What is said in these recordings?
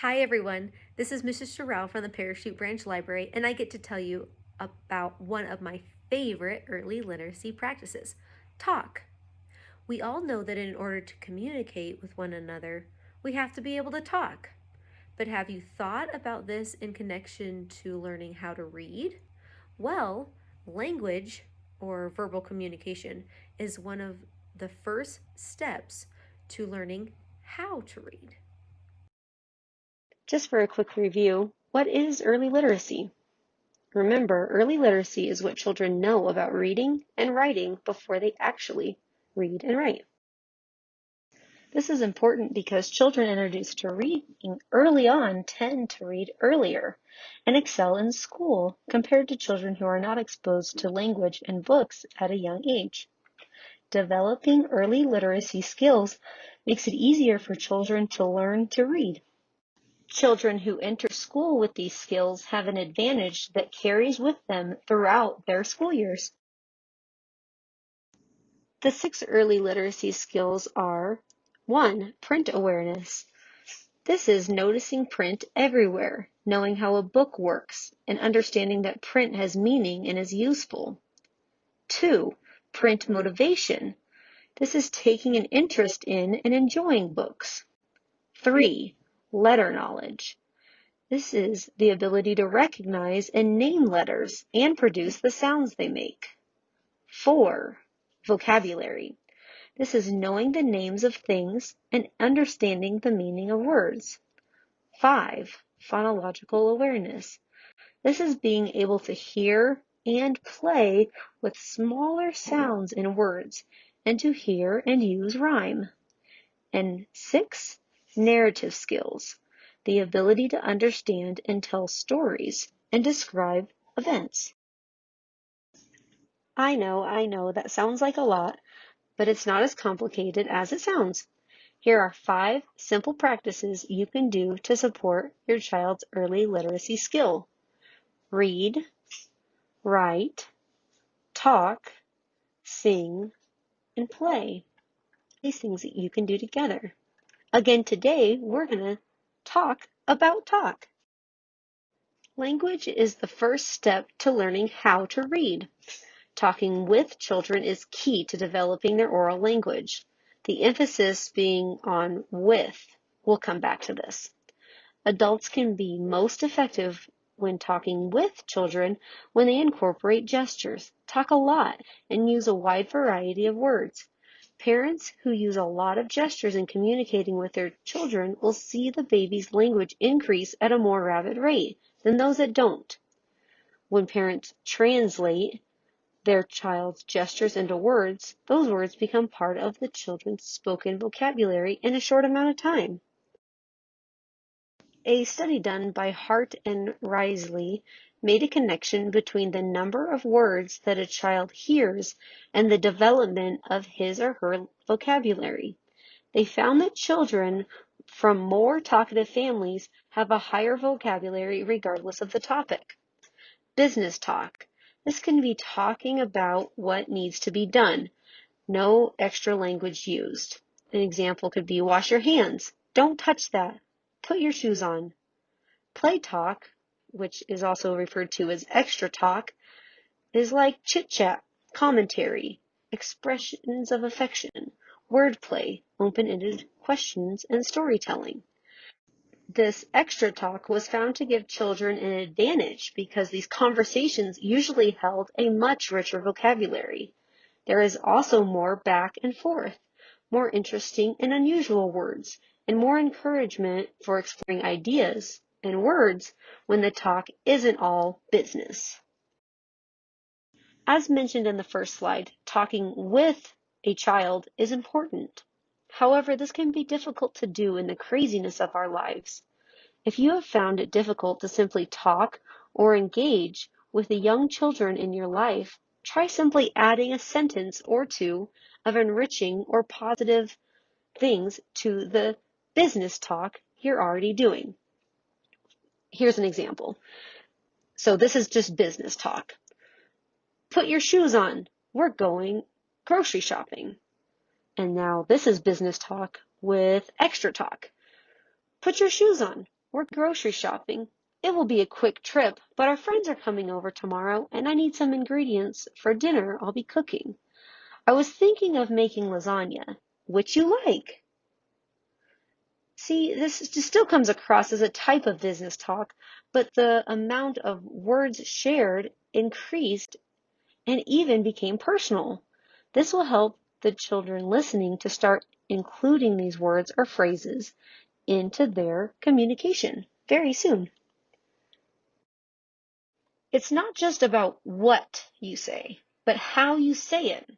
Hi everyone, this is Mrs. Sherrell from the Parachute Branch Library, and I get to tell you about one of my favorite early literacy practices, talk. We all know that in order to communicate with one another, we have to be able to talk. But have you thought about this in connection to learning how to read? Well, language or verbal communication is one of the first steps to learning how to read. Just for a quick review, what is early literacy? Remember, early literacy is what children know about reading and writing before they actually read and write. This is important because children introduced to reading early on tend to read earlier and excel in school compared to children who are not exposed to language and books at a young age. Developing early literacy skills makes it easier for children to learn to read. Children who enter school with these skills have an advantage that carries with them throughout their school years. The 6 early literacy skills are 1. Print awareness. This is noticing print everywhere, knowing how a book works, and understanding that print has meaning and is useful. 2. Print motivation. This is taking an interest in and enjoying books. 3. Letter knowledge. This is the ability to recognize and name letters and produce the sounds they make. 4. Vocabulary. This is knowing the names of things and understanding the meaning of words. 5. Phonological awareness. This is being able to hear and play with smaller sounds in words and to hear and use rhyme. And 6. Narrative skills. The ability to understand and tell stories and describe events. I know, that sounds like a lot, but it's not as complicated as it sounds. Here are 5 simple practices you can do to support your child's early literacy skill. Read, write, talk, sing, and play. These things that you can do together. Again, today we're going to talk about talk. Language is the first step to learning how to read. Talking with children is key to developing their oral language. The emphasis being on with. We'll come back to this. Adults can be most effective when talking with children when they incorporate gestures, talk a lot, and use a wide variety of words. Parents who use a lot of gestures in communicating with their children will see the baby's language increase at a more rapid rate than those that don't. When parents translate their child's gestures into words, those words become part of the children's spoken vocabulary in a short amount of time. A study done by Hart and Risley made a connection between the number of words that a child hears and the development of his or her vocabulary. They found that children from more talkative families have a higher vocabulary regardless of the topic. Business talk. This can be talking about what needs to be done. No extra language used. An example could be wash your hands. Don't touch that. Put your shoes on. Play talk, which is also referred to as extra talk, is like chit-chat, commentary, expressions of affection, wordplay, open-ended questions, and storytelling. This extra talk was found to give children an advantage because these conversations usually held a much richer vocabulary. There is also more back and forth, more interesting and unusual words, and more encouragement for exploring ideas and words when the talk isn't all business. As mentioned in the first slide, talking with a child is important. However, this can be difficult to do in the craziness of our lives. If you have found it difficult to simply talk or engage with the young children in your life, try simply adding a sentence or two of enriching or positive things to the business talk you're already doing. Here's an example. So this is just business talk. Put your shoes on. We're going grocery shopping. And now this is business talk with extra talk. Put your shoes on. We're grocery shopping. It will be a quick trip, but our friends are coming over tomorrow and I need some ingredients for dinner I'll be cooking. I was thinking of making lasagna. Which you like? See, this just still comes across as a type of business talk, but the amount of words shared increased and even became personal. This will help the children listening to start including these words or phrases into their communication very soon. It's not just about what you say, but how you say it.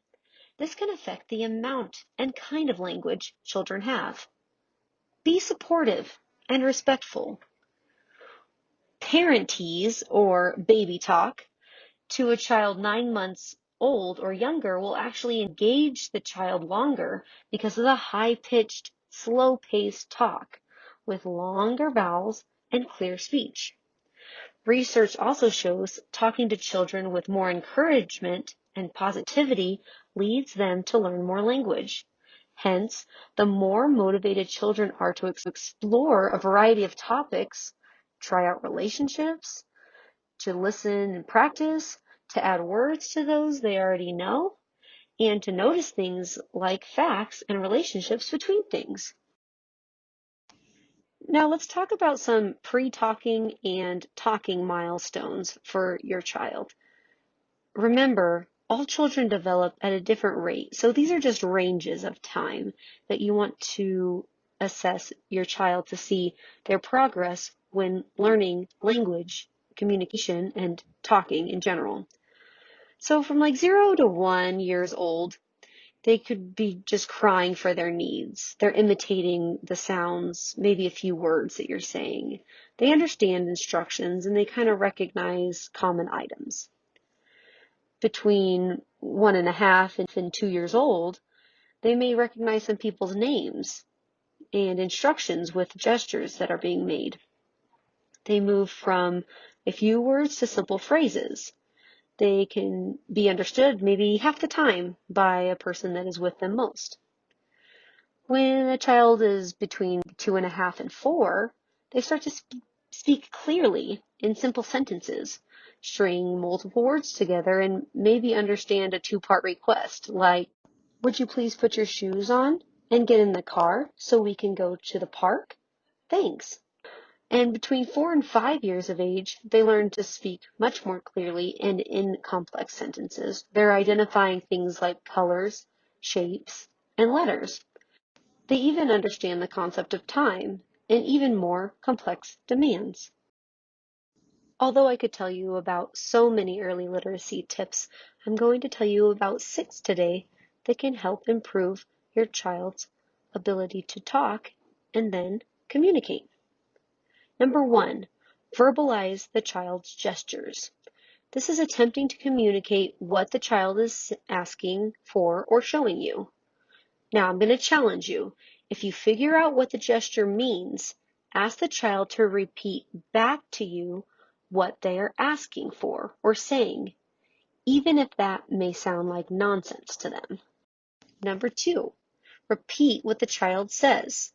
This can affect the amount and kind of language children have. Be supportive and respectful. Parentese or baby talk to a child 9 months old or younger will actually engage the child longer because of the high-pitched, slow-paced talk with longer vowels and clear speech. Research also shows talking to children with more encouragement and positivity leads them to learn more language. Hence, the more motivated children are to explore a variety of topics, try out relationships, to listen and practice, to add words to those they already know, and to notice things like facts and relationships between things. Now let's talk about some pre-talking and talking milestones for your child. Remember, all children develop at a different rate, so these are just ranges of time that you want to assess your child to see their progress when learning language, communication, and talking in general. So from like 0 to 1 years old, they could be just crying for their needs. They're imitating the sounds, maybe a few words that you're saying. They understand instructions and they kind of recognize common items. Between 1.5 and 2 years old, they may recognize some people's names and instructions with gestures that are being made. They move from a few words to simple phrases. They can be understood maybe half the time by a person that is with them most. When a child is between 2.5 and 4, they start to speak clearly in simple sentences, string multiple words together, and maybe understand a two-part request, like, would you please put your shoes on and get in the car so we can go to the park? Thanks. And between 4 and 5 years of age, they learn to speak much more clearly and in complex sentences. They're identifying things like colors, shapes, and letters. They even understand the concept of time and even more complex demands. Although I could tell you about so many early literacy tips, I'm going to tell you about 6 today that can help improve your child's ability to talk and then communicate. Number 1, verbalize the child's gestures. This is attempting to communicate what the child is asking for or showing you. Now, I'm going to challenge you. If you figure out what the gesture means, ask the child to repeat back to you what they are asking for or saying, even if that may sound like nonsense to them. Number 2, repeat what the child says.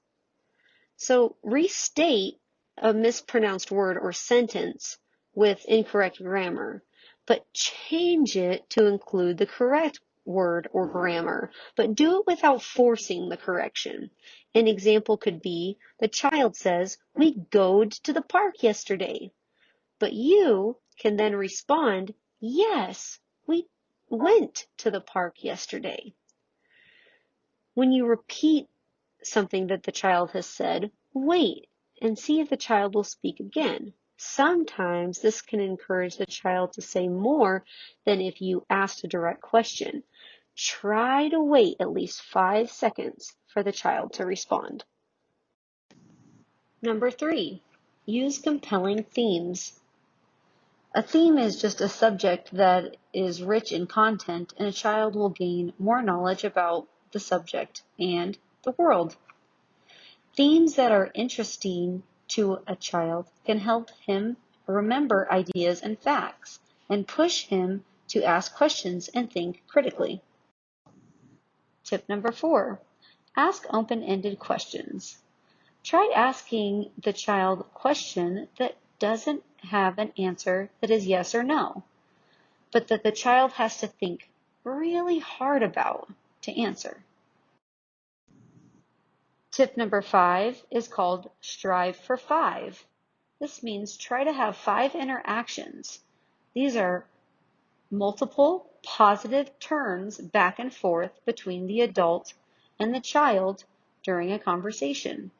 So restate a mispronounced word or sentence with incorrect grammar, but change it to include the correct word or grammar, but do it without forcing the correction. An example could be, the child says, "We goed to the park yesterday." But you can then respond, "Yes, we went to the park yesterday." When you repeat something that the child has said, wait and see if the child will speak again. Sometimes this can encourage the child to say more than if you asked a direct question. Try to wait at least 5 seconds for the child to respond. Number 3, use compelling themes. A theme is just a subject that is rich in content, and a child will gain more knowledge about the subject and the world. Themes that are interesting to a child can help him remember ideas and facts and push him to ask questions and think critically. Tip number 4, ask open-ended questions. Try asking the child a question that doesn't have an answer that is yes or no, but that the child has to think really hard about to answer. Tip number 5 is called Strive for 5. This means try to have 5 interactions. These are multiple positive turns back and forth between the adult and the child during a conversation.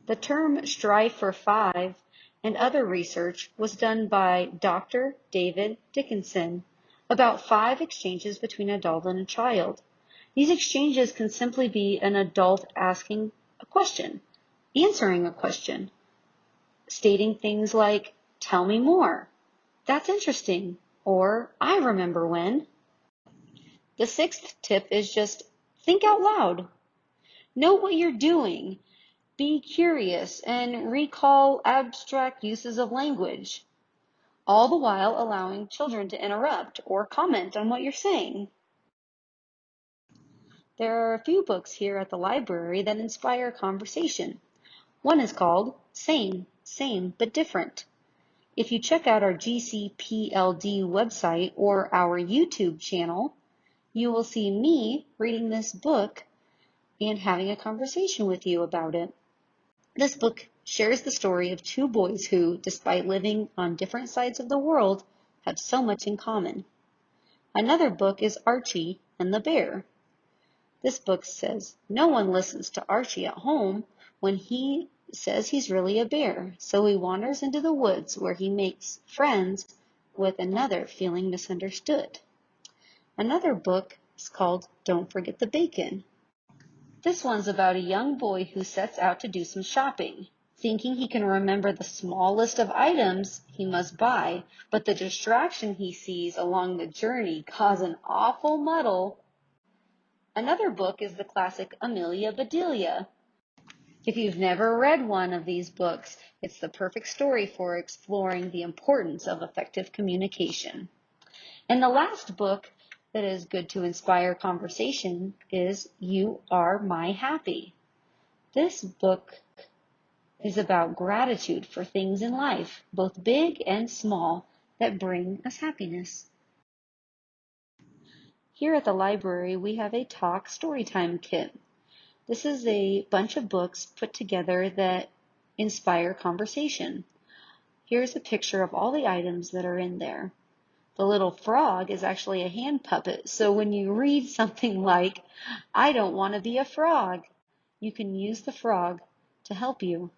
The term strive for 5 and other research was done by Dr. David Dickinson about 5 exchanges between an adult and a child. These exchanges can simply be an adult asking a question, answering a question, stating things like, "Tell me more," "That's interesting," or "I remember when." The 6th tip is just think out loud. Know what you're doing. Be curious and recall abstract uses of language, all the while allowing children to interrupt or comment on what you're saying. There are a few books here at the library that inspire conversation. One is called Same, but Different. If you check out our GCPLD website or our YouTube channel, you will see me reading this book and having a conversation with you about it. This book shares the story of 2 boys who, despite living on different sides of the world, have so much in common. Another book is Archie and the Bear. This book says no one listens to Archie at home when he says he's really a bear, so he wanders into the woods where he makes friends with another feeling misunderstood. Another book is called Don't Forget the Bacon. This one's about a young boy who sets out to do some shopping, thinking he can remember the small list of items he must buy, but the distraction he sees along the journey cause an awful muddle. Another book is the classic Amelia Bedelia. If you've never read one of these books, it's the perfect story for exploring the importance of effective communication. And the last book that is good to inspire conversation is You Are My Happy. This book is about gratitude for things in life, both big and small, that bring us happiness. Here at the library, we have a Talk Storytime kit. This is a bunch of books put together that inspire conversation. Here's a picture of all the items that are in there. The little frog is actually a hand puppet, so when you read something like, "I don't want to be a frog," you can use the frog to help you.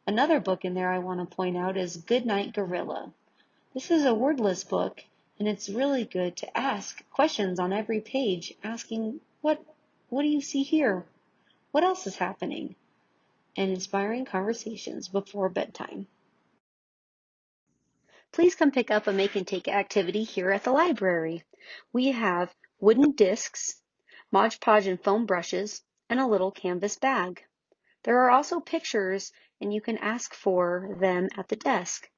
Another book in there I want to point out is Goodnight Gorilla. This is a wordless book, and it's really good to ask questions on every page, asking, what do you see here? What else is happening? And inspiring conversations before bedtime. Please come pick up a make and take activity here at the library. We have wooden discs, Mod Podge and foam brushes, and a little canvas bag. There are also pictures, and you can ask for them at the desk.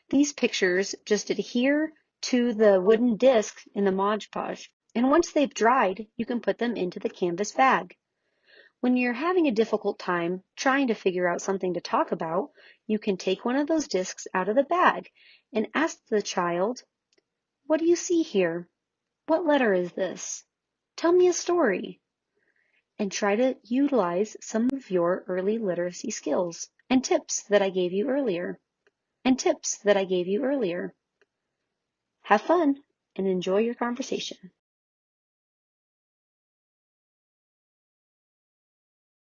These pictures just adhere to the wooden disc in the Mod Podge, and once they've dried, you can put them into the canvas bag. When you're having a difficult time trying to figure out something to talk about, you can take one of those discs out of the bag and ask the child, "What do you see here? What letter is this? Tell me a story." And try to utilize some of your early literacy skills and tips that I gave you earlier. Have fun and enjoy your conversation.